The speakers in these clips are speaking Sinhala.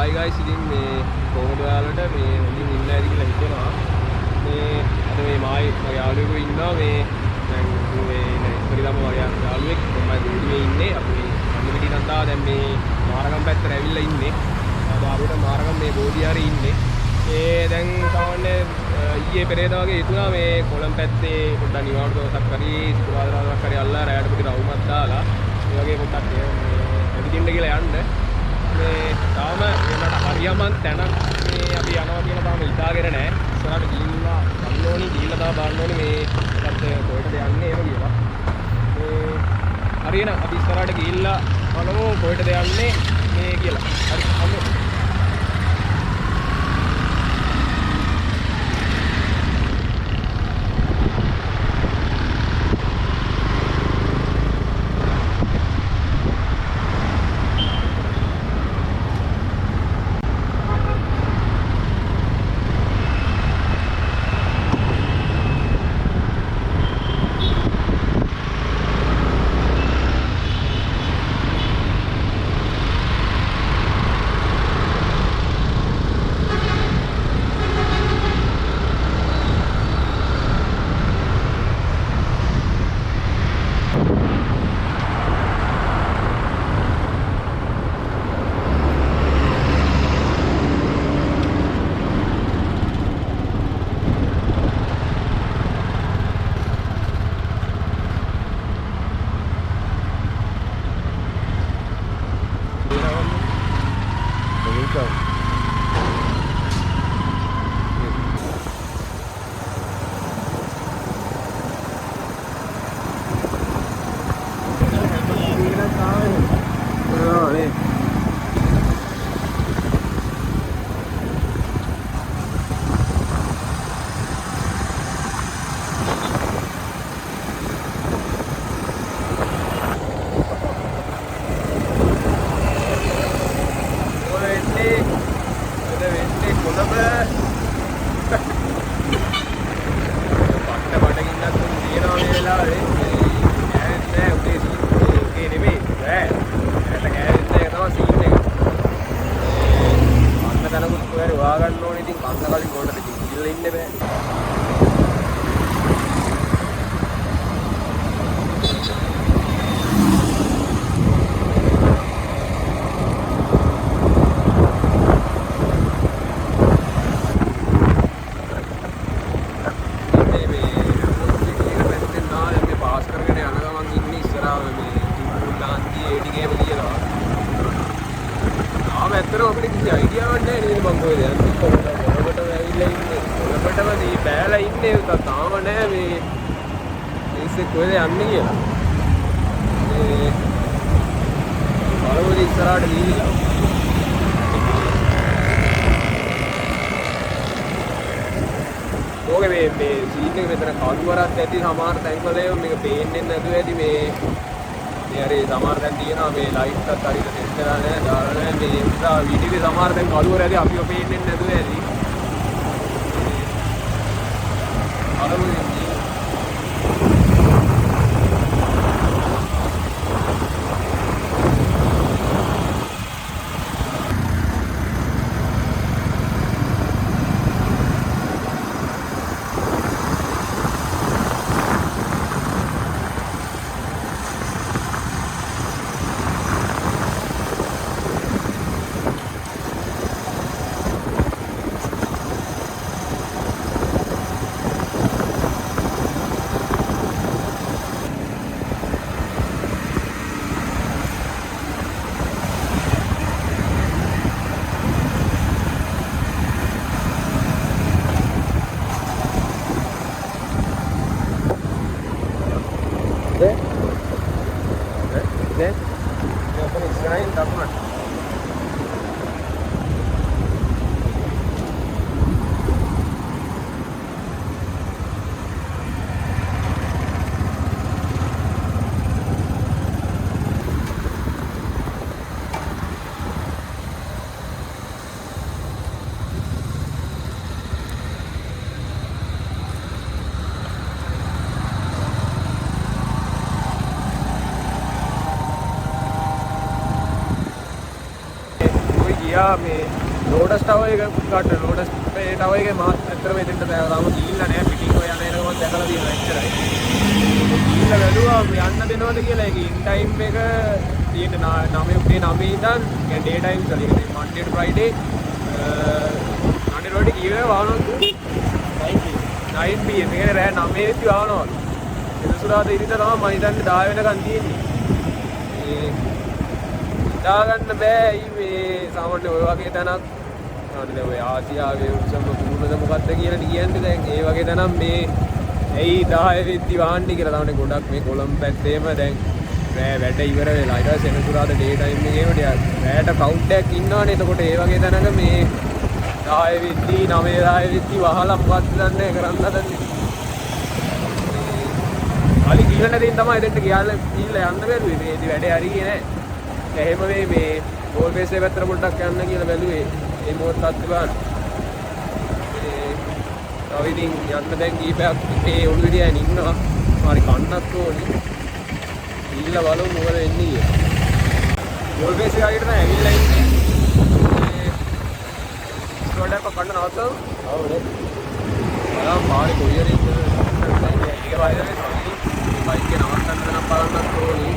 Hi guys, ඉතින් මේ කොහොමද ඔයාලට මේ හොඳින් ඉන්න ඇති කියලා හිතෙනවා. මේ අද මේ මගේ යාළුවෙකු ඉන්නවා මේ දැන් මේ ඉස්පරිදම වගේ යාළුවෙක් මම බෝඩියේ ඉන්නේ. අපි අන්නිමිටි නන්දා දැන් මේ මාරගම් පැත්තට ඇවිල්ලා ඉන්නේ. ආදාරුවට මාරගම් මේ බෝඩිය හරි ඉන්නේ. මේ දැන් සාමාන්‍ය ඊයේ පෙරේදා වගේ හිතුණා මේ කොළඹ පැත්තේ පොඩ්ඩක් නිවාඩු දවසක් හරි සුබාදා දවසක් හරි අල්ලලා රැයට පොඩි රවුමක් දාලා ඒ වගේ පොඩ්ඩක් ඇවිදින්න කියලා යන්න. මේ තාම ඒකට හරියම තැනක් මේ අපි යනවා කියලා තාම හිතාගෙන නැහැ. ඉස්සරහට ගිහිල්ලා බලන්න ඕනි, ගිහිල්ලා තාම බලන්න ඕනි මේ පැත්ත කොහෙටද යන්නේ එහෙම කියලා. මේ හරියන අපි ඉස්සරහට ගිහිල්ලා බලමු කොහෙටද යන්නේ මේ කියලා. හරි අම්මෝ. සමහර තැන්වල මේක පේන්නේ නැතුව ඇති මේ හරි සමහර තැන් තියෙනවා මේ ලයිට් එකත් හරියට සෙට් කරලා නැහැ දාලා නැහැ මේ නිසා වීඩියෝේ සමහර තැන් කළුවර ඇති අපිව පේන්නේ නැතුව ඇති අරමුණේ ගියා මේ ලෝටස් ටවර් එක ගන්න ලෝටස් ටවර් එකේ මාත් ඇත්තටම එතෙන්ට තාම ගිහිල්ලා නැහැ පිටින් ඔය යන එක මම දැකලා තියෙනවා එච්චරයි. ගිහිල්ලා බැලුවා යන්න දෙනවද කියලා ඒක ඉන් ටයිම් එක තියෙන 9 උදේ 9 ඉඳන් يعني ඩේ ටයිම් කියලා කියන්නේ Monday to Friday Monday to Friday කීවේ වාහනවලු 9 PM කියන්නේ රෑ 9 දී වාහනවලු. සුරාදා ඉරිදා තමයි මම හිතන්නේ 10 වෙනකන් තියෙන්නේ. ඒ දාගන්න බෑ මේ සාමාන්‍ය ඔය වගේ තැනක් අනේ ඔය ආසියාවේ උත්සව පුරුමද මොකක්ද කියලා කියන්නේ දැන් ඒ වගේ තැනක් මේ ඇයි 10 වෙද්දි වාහන්නේ කියලා තමයි ගොඩක් මේ කොළඹ පැත්තේම දැන් රෑ වැඩ ඉවර වෙලා ඊට පස්සේ සෙනසුරාදා ඩේ ටයිම් එකේම ටිකක් රෑට කවුන්ට් එකක් ඉන්නවනේ එතකොට ඒ වගේ තැනක මේ 10 වෙද්දි 9 10 වෙද්දි වහලා මොකක්ද දන්නේ කරන්න හදන්නේ අලි ගිහලා නැතිනම් තමයි එතෙන්ට ගිහලා යන්න බැරුවේ මේ වැඩේ හරියේ නැහැ. එහෙම මේ ගෝල් බේස් එක පැත්තට පොඩ්ඩක් යන්න කියලා බැලුවේ ඒ මොහොතත් බලන්න. තව ඉතින් යන්න දැන් කීපයක් මේ ඔළුවේ තියාගෙන ඉන්නවා. හරි කන්නත් ඕනේ. ගිහලා බලමු මොකද වෙන්නේ කියලා. ගෝල් බේස් එක ආගෙට තමයි ඇවිල්ලා ඉන්නේ. ස්ටෝඩ් එක කන්න නවත්තමු. ඔව් නේ. ආ පාරේ කොයියරේ ඉන්න ඒක වයිදනේ බයික් එක නවත්තන්න නම් බලන්නත් ඕනේ.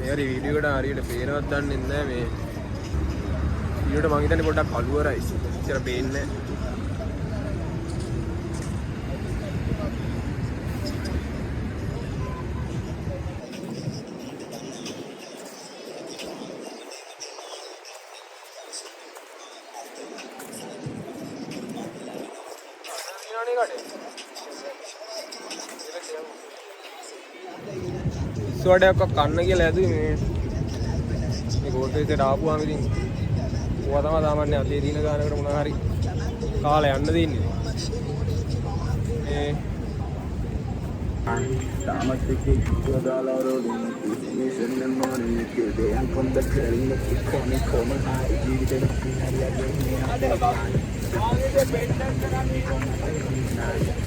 හරි වීඩියෝ එකට හරියට පේනවත් දන්නේ නැහැ මේ වීඩියෝට මං හිතන්නේ පොඩ්ඩක් අලුවරයි ඉතින් පේන්නේ ඉස්සුවඩයක් කන්න කියලා ඇදුවේ මේ ගෝල් බේස් එකට ආපුවාම ඉතින් ඕවා තමයි සාමාන්‍ය අතේ දින ගානකට මොනවා හරි කාලා යන්න දෙන්නේ මේ තාමත් එකේ ඉස්සුවදාලා රෝඩින් මේ සෙන්නන් මොනේ කිව්වේ යන් කොන්ද කරලින් කොනේ කොමන් ආයි ජීවිතේ හරියට මේ ආදේ ආගේ බෙන්ඩර් කරන්නේ කොහොමද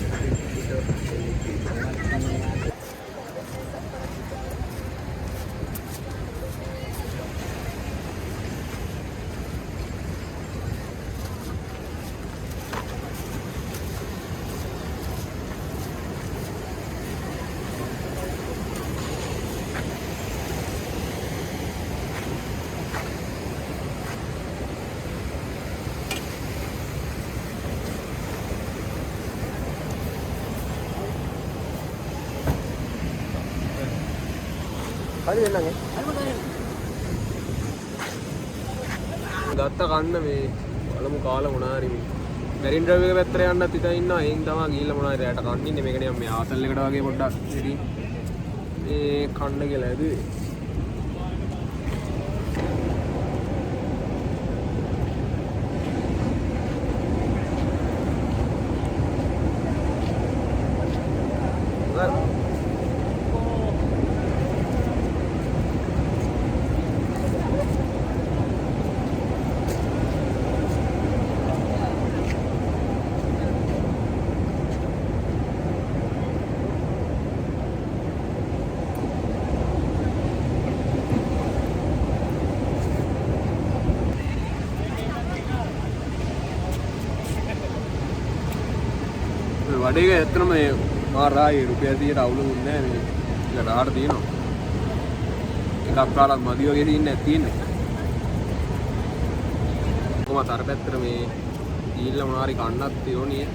හරි වෙනන්නේ ගත්ත කන්න මේ බලමු කාලා මොනවා හරි මැරින් ඩ්‍රයිව් එක පැත්තට යන්නත් ඉතින් ඉන්නවා එයින් තමයි ගිහිල්ලා මොනවා හරි රැට කන්න ඉන්නේ මේක නිකන් මේ ආසල් එකට වගේ පොඩ්ඩක් ඉතින් මේ කන්න කියලා ඇදුවේ වඩේක ඇත්තටම මේ මාරායි රුපියල් 100ට අවුලුන්නේ නැහැ මේ ටික රහට තියෙනවා එකක් කාලක් මදි වගේ තියෙන්නේ නැති තියෙන්නේ ඔක්කොම අර පැත්තට මේ ගිහිල්ලා මොනවා හරි කන්නත් තියෝනේ.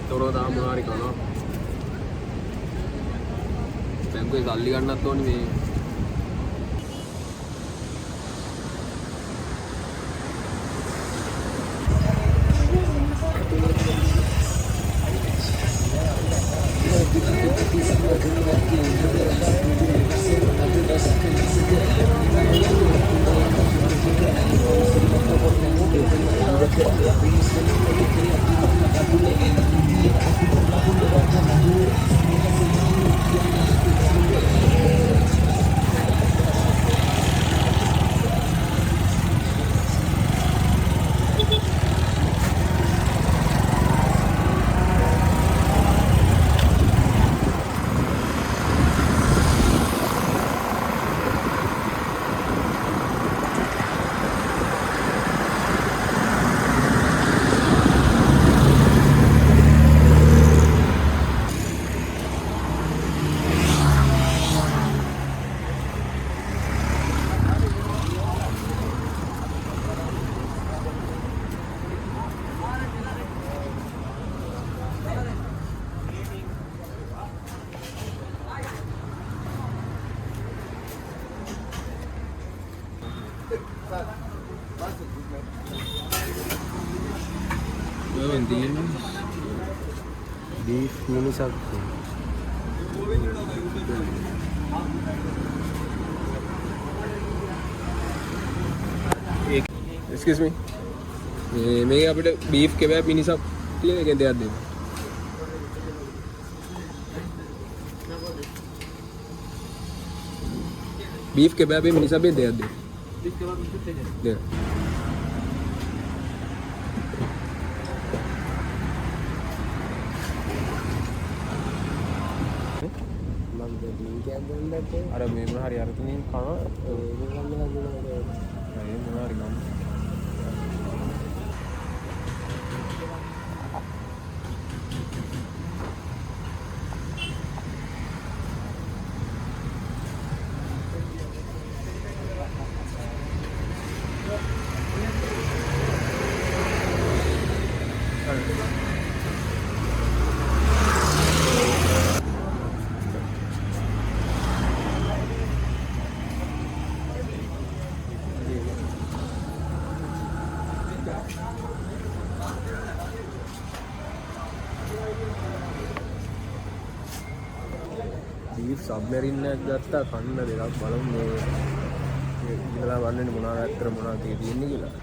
තොරව තාම මොනවා හරි කනවා. බැංකුවේ සල්ලි ගන්නත් ඕනේ මේ. beef mini sub. Excuse me. මේ අපිට beef kebab mini sub තියෙන එකෙන් දෙයක් දෙන්න. beef kebab mini sub එකෙන් දෙයක් දෙන්න. beef kebab mini sub එකෙන් දෙන්න. අර මේ මොන හරි අර තුنين කන ඒ මොන හරි ගන්න beef submarine එකක් ගත්තා කන්න දෙකක් බලමු මේ ඉතලා වන්නනේ මොනවද ඇත්තට මොනවද තියෙන්නේ කියලා.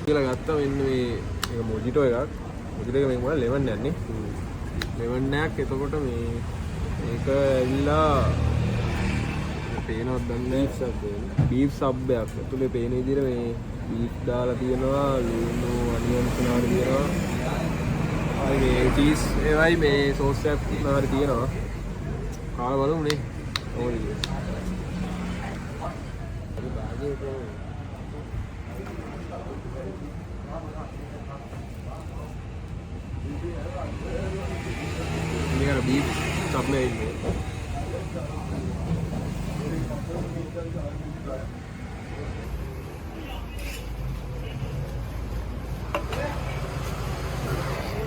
කියලා ගත්තා මෙන්න මේ එක මොජිටෝ එකක්. මොජිටෝ එක මේක මොකක්ද ලෙමන් යන්නේ. ලෙමන් එකක් එතකොට මේ මේක ඇවිල්ලා පේනවද දන්නේ බීෆ් සබ් එකක්. ඇතුලේ පේන විදිහට මේ බීෆ් දාලා තියෙනවා, ලුණු අනියන්ස් නාර තියෙනවා. ආයි මේ චීස් ඒවයි මේ සෝස් එකක් නාර තියෙනවා. කාලා බලමු නේ. ඕනේ. ini kan beef submarine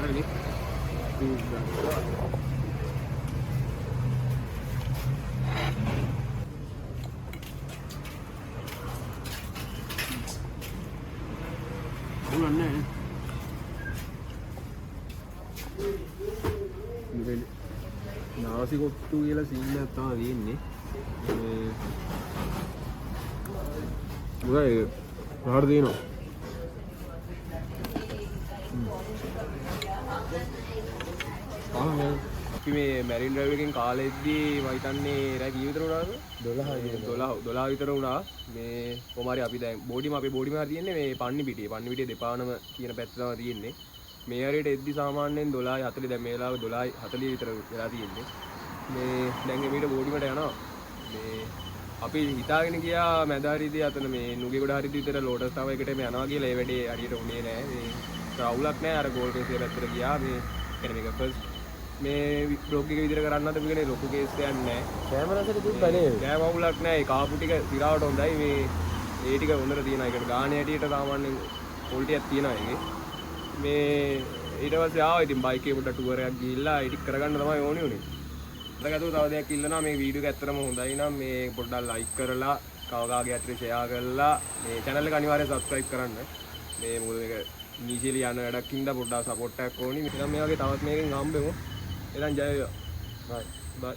ini bulannya නාසි කොට්ටු කියලා සීන් එකක් තමයි තියෙන්නේ. මේ මොකයි මොනවද තියෙනවා? අපි මේ මැරින් ඩ්‍රයිව් එකෙන් කාලෙද්දී මම හිතන්නේ රෑ කී විතර වුණාද? 12 විතර වුණා. මේ කොමාරි අපි දැන් බෝඩිම අපේ බෝඩිම හරි තියෙන්නේ මේ පන්නි පිටියේ දෙපානම කියන පැත්ත තමයි තියෙන්නේ. මේ හරියට එද්දි සාමාන්‍යයෙන් 12:40 දැන් මේ වෙලාව 12:40 විතර වෙලා තියෙන්නේ. මේ දැන් එමෙට බෝඩිමට යනවා. මේ අපි හිතාගෙන ගියා මැද හරියදී අතන මේ නුගේගොඩ හරියදී විතර ලෝටස් ටවර් එකටම යනවා කියලා. ඒ වැඩේ හරියට උනේ නෑ. මේ රවුලක් නෑ. අර ගෝල් කේස් එක පැත්තට ගියා. මේ කියන්නේ මේක ෆස්ට් මේ බ්ලොග් එක විදිහට කරන්නත් මේකනේ ලොකු කේස් එකක් නෑ. කැමරාසෙට තිබ්බ නේද? කෑම අවුලක් නෑ. ඒ කාපු ටික සිරාවට හොඳයි. මේ ඒ ටික හොඳට තියෙනවා. ඒකට ගානේ හැටියට සාමාන්‍යයෙන් ක්වොලිටියක් තියෙනවා ඒකේ. මේ ඊට පස්සේ ආවා ඉතින් බයික් එකේ පොඩ ටුවර් එකක් ගිහිල්ලා ඒක කරගන්න තමයි ඕනේ උනේ. ඊට තව දෙයක් ඉල්ලනවා මේ වීඩියෝ එක ඇත්තටම හොඳයි නම් මේ පොඩ්ඩක් ලයික් කරලා කවකාගේ අතට ෂෙයා කරලා මේ channel එක අනිවාර්යෙන් subscribe කරන්න. මේ මොකද මේක ඉනිෂියලි යන වැඩක් ඉඳලා පොඩ්ඩක් support එකක් ඕනි. එහෙනම් මේ වගේ තවත් මේකෙන් හම්බෙමු. එහෙනම් ජය වේවා. bye.